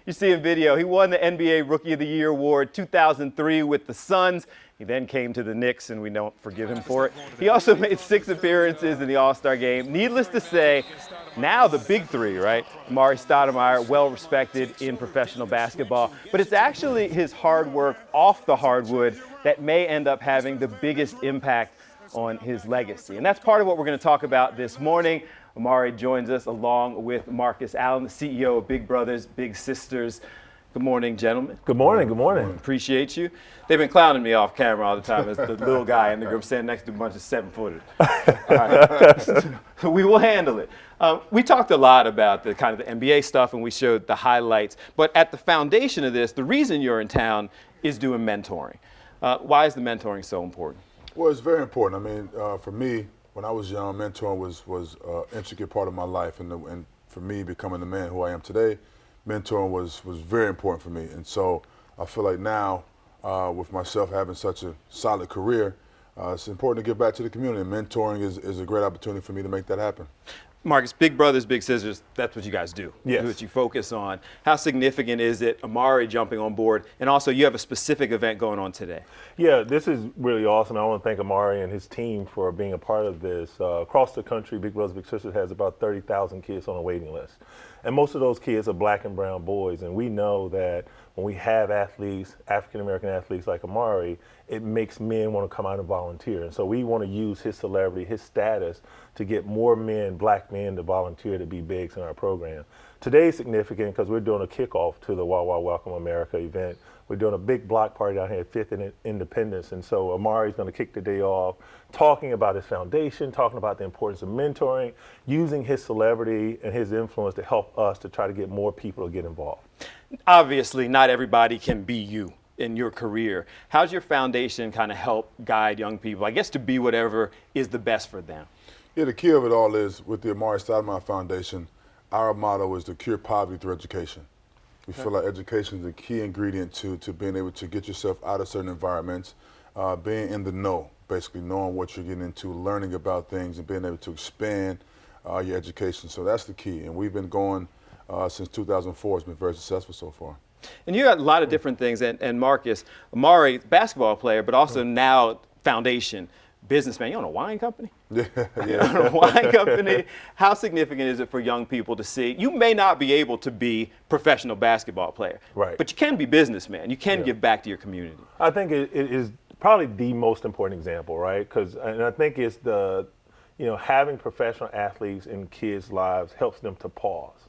You see a video. He won the NBA Rookie of the Year award 2003 with the Suns. He then came to the Knicks, and we don't forgive him for it. He also made 6 appearances in the All-Star game. Needless to say, now the big three, right? Amar'e Stoudemire, well-respected in professional basketball. But it's actually his hard work off the hardwood that may end up having the biggest impact on his legacy. And that's part of what we're going to talk about this morning. Amar'e joins us along with Marcus Allen, the CEO of Big Brothers Big Sisters. Good morning, gentlemen. Good morning. Good morning. Appreciate you. They've been clowning me off camera all the time as the little guy in the group standing next to a bunch of 7-footers. All right. So we will handle it. We talked a lot about the kind of the NBA stuff, and we showed the highlights. But at the foundation of this, the reason you're in town is doing mentoring. Why is the mentoring so important? Well, it's very important. I mean, for me, when I was young, mentoring was an intricate part of my life, and for me becoming the man who I am today, mentoring was very important for me. And so I feel like now, with myself having such a solid career, it's important to give back to the community. And mentoring is a great opportunity for me to make that happen. Marcus, Big Brothers Big Sisters, that's what you guys do. Yes. That's what you focus on. How significant is it, Amar'e jumping on board, and also you have a specific event going on today? Yeah, this is really awesome. I want to thank Amar'e and his team for being a part of this. Across the country, Big Brothers Big Sisters has about 30,000 kids on a waiting list. And most of those kids are black and brown boys. And we know that when we have athletes, African-American athletes like Amar'e, it makes men want to come out and volunteer. And so we want to use his celebrity, his status, to get more men, black men, to volunteer to be bigs in our program. Today is significant because we're doing a kickoff to the Wawa Welcome America event. We're doing a big block party down here at 5th and Independence. And so Amar'e is going to kick the day off talking about his foundation, talking about the importance of mentoring, using his celebrity and his influence to help us to try to get more people to get involved. Obviously, not everybody can be you in your career. How's your foundation kind of help guide young people, I guess, to be whatever is the best for them? Yeah, the key of it all is, with the Amar'e Stoudemire Foundation, our motto is to cure poverty through education. We feel like education is the key ingredient to being able to get yourself out of certain environments, being in the know, basically knowing what you're getting into, learning about things, and being able to expand your education. So that's the key. And we've been going since 2004. It's been very successful so far. And you got a lot of different things. And Marcus, Amar'e, basketball player, but also now foundation, businessman. You own a wine company? Yeah. You own a wine company. How significant is it for young people to see? You may not be able to be professional basketball player, right, but you can be businessman. You can give back to your community. I think it is probably the most important example, right? And I think it's having professional athletes in kids' lives helps them to pause,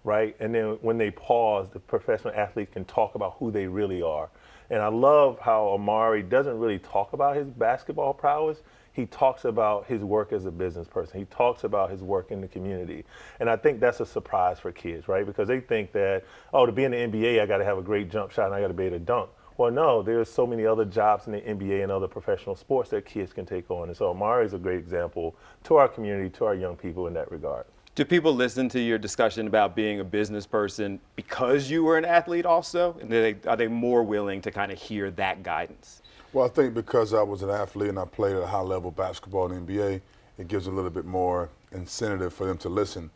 right? And then when they pause, the professional athlete can talk about who they really are. And I love how Amar'e doesn't really talk about his basketball prowess. He talks about his work as a business person. He talks about his work in the community. And I think that's a surprise for kids, right? Because they think that, oh, to be in the NBA, I got to have a great jump shot and I got to be able to dunk. Well, no, there's so many other jobs in the NBA and other professional sports that kids can take on. And so Amar'e is a great example to our community, to our young people in that regard. Do people listen to your discussion about being a business person because you were an athlete also? And are they more willing to kind of hear that guidance? Well, I think because I was an athlete and I played at a high level basketball in the NBA, it gives a little bit more incentive for them to listen.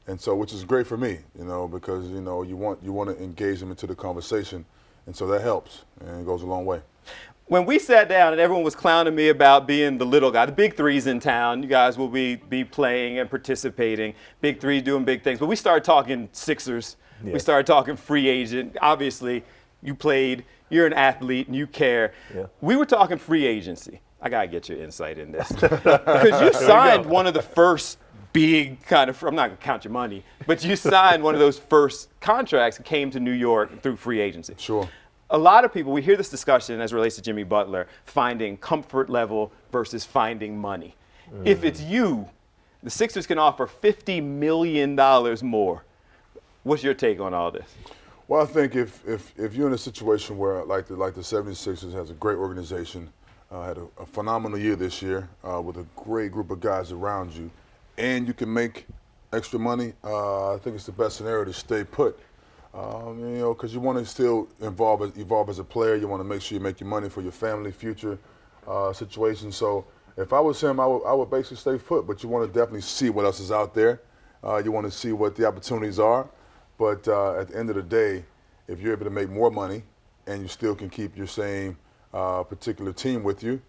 And so, which is great for me, because, you want to engage them into the conversation. And so that helps, and it goes a long way. When we sat down and everyone was clowning me about being the little guy, the big three's in town, you guys will be playing and participating, big three doing big things. But we started talking Sixers. Yeah. We started talking free agent. Obviously, you played, you're an athlete, and you care. Yeah. We were talking free agency. I got to get your insight in this. Because you signed one of the first big kind of, I'm not going to count your money, but you signed one of those first contracts and came to New York through free agency. Sure. A lot of people, we hear this discussion as it relates to Jimmy Butler, finding comfort level versus finding money. If it's you, the Sixers can offer $50 million more. What's your take on all this? Well, I think if you're in a situation where, like the 76ers has a great organization, had a phenomenal year this year with a great group of guys around you, and you can make extra money, I think it's the best scenario to stay put. Because you want to still evolve as a player. You want to make sure you make your money for your family, future situations. So if I was him, I would basically stay put. But you want to definitely see what else is out there. You want to see what the opportunities are. But at the end of the day, if you're able to make more money and you still can keep your same particular team with you,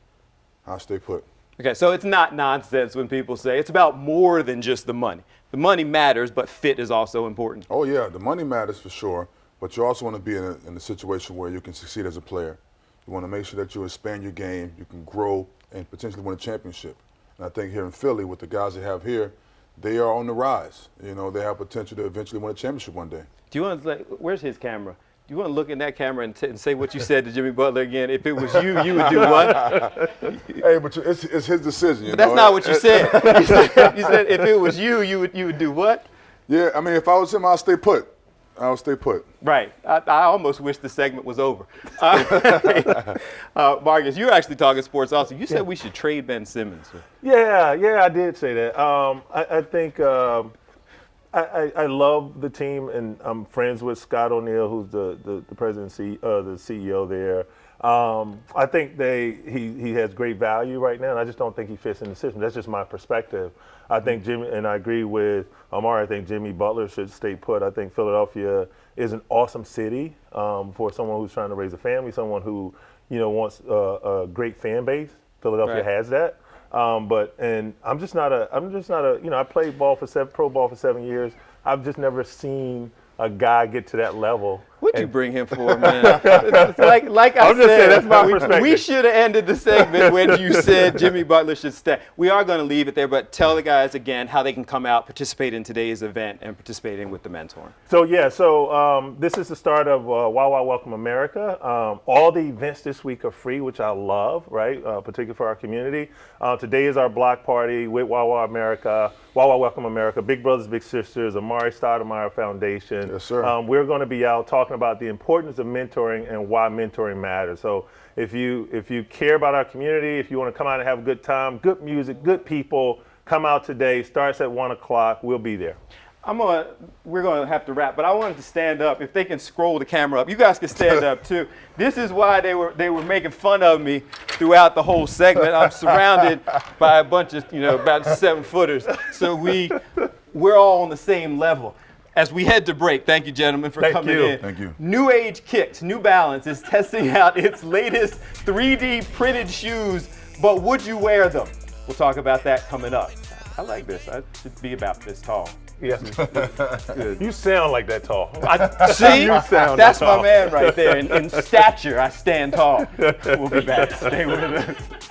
I'll stay put. Okay, so it's not nonsense when people say it's about more than just the money. The money matters, but fit is also important. Oh, yeah, the money matters for sure, but you also want to be in a situation where you can succeed as a player. You want to make sure that you expand your game, you can grow, and potentially win a championship. And I think here in Philly, with the guys they have here, they are on the rise. You know, they have potential to eventually win a championship one day. Do you want to, where's his camera? Do you want to look in that camera and say what you said to Jimmy Butler again? If it was you, you would do what? Hey, but it's his decision. But that's not what you said. You said if it was you, you would do what? Yeah, I mean, if I was him, I'll stay put. I'll stay put. Right. I almost wish the segment was over. Marcus, you're actually talking sports also. You said we should trade Ben Simmons. Yeah, I did say that. I think I love the team, and I'm friends with Scott O'Neil, who's the president, the CEO there. I think he has great value right now, and I just don't think he fits in the system. That's just my perspective. I think Jimmy, and I agree with Amar'e, I think Jimmy Butler should stay put. I think Philadelphia is an awesome city for someone who's trying to raise a family, someone who wants a great fan base. Philadelphia has that. And I'm just not a I played pro ball for 7 years. I've just never seen a guy get to that level. What'd you bring him for, man? It's like I I'm just saying, that's my perspective. We should have ended the segment when you said Jimmy Butler should stay. We are going to leave it there, but tell the guys again how they can come out, participate in today's event, and participate in with the mentor. So this is the start of Wawa Welcome America. All the events this week are free, which I love, right? Particularly for our community. Today is our block party with Wawa Welcome America, Big Brothers Big Sisters, Amar'e Stoudemire Foundation. Yes, sir. We're going to be out talking about the importance of mentoring and why mentoring matters. So if you care about our community, if you want to come out and have a good time, good music, good people, come out today. Starts at 1 o'clock. We'll be there. We're going to have to wrap, but I wanted to stand up. If they can scroll the camera up, you guys can stand up too. This is why they were making fun of me throughout the whole segment. I'm surrounded by a bunch of about 7-footers, so we're all on the same level. As we head to break, thank you, gentlemen, for coming in. Thank you. New Age Kicks, New Balance is testing out its latest 3D printed shoes, but would you wear them? We'll talk about that coming up. I like this. I should be about this tall. Yeah. You sound like that tall. See? That's my man right there. In stature, I stand tall. We'll be back. Stay with us.